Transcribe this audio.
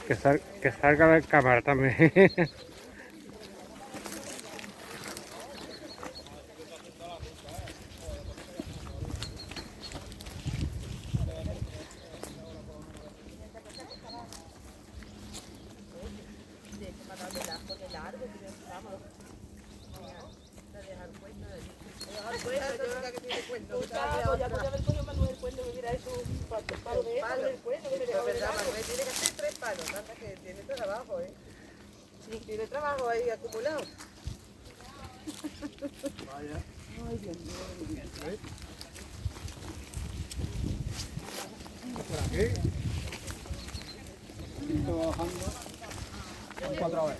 Que salga la cámara también. Tiene que hacer 3 palos, tanta que tiene trabajo, ¿eh? Sí, tiene trabajo ahí acumulado. Vaya. Ay, Dios mío. Por aquí. Estoy bajando. 4 horas.